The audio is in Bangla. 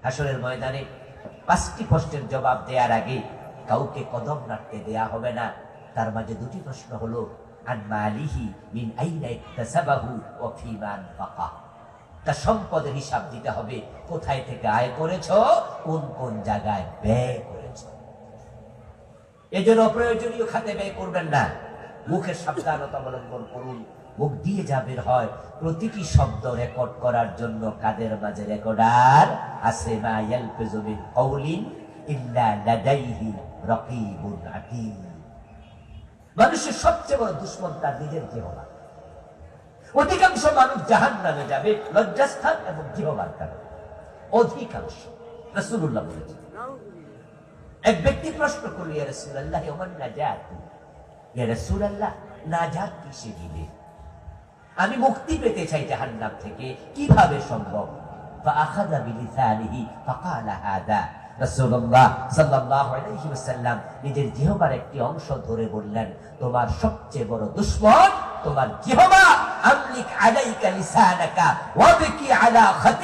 হাসরের ময়দানে 5টি প্রশ্নের জবাব দেওয়ার আগে কাউকে কদম নাড়তে দেয়া হবে না। তার মাঝে 2টি প্রশ্ন হলো আন মালিহি মিন আইনা ইকতাসাবাহু ওয়া ফিমা আনফাকা। তার সম্পদের হিসাব দিতে হবে, কোথায় থেকে আয় করেছো, কোন কোন জায়গায় ব্যয় করেছো। এজন্য অপ্রয়োজনীয় খাতে ব্যয় করবেন না। মুখের সাবধানতা অবলম্বন করুন। মুখ দিয়ে যা বের হয় প্রতিটি শব্দ রেকর্ড করার জন্য কাদের মাঝে রেকর্ডার আছে। মা ইয়ালফিযু মিন কাওলিন ইল্লা লাদাইহি রাকীবুন আতীদ। মানুষের সবচেয়ে বড় দুশমন তার নিজের জিহ্বা। অধিকাংশ মানুষ জাহান্নামে যাবে লজ্জাস্থান এবং জিহ্বার কারণে, অধিকাংশ। রাসূলুল্লাহ বলেছেন। এক ব্যক্তি প্রশ্ন করল, ইয়া রাসূলুল্লাহ ওমান নাজাত, ইয়া রাসূলুল্লাহ নাজাত কিসে দিবে? আমি মুক্তি পেতে চাই জাহান্নাম থেকে, কিভাবে সম্ভব? ফাআখাযা বিলিসানিহি ফাকালা হাযা। রাসূলুল্লাহ সাল্লাল্লাহু আলাইহি ওয়াসাল্লাম নিজের জিহ্বার একটি অংশ ধরে বললেন, তোমার সবচেয়ে বড় দুশমন তোমার জিহ্বা। আমলিক আলাইকা লিসানাকা ওয়াবকি আলা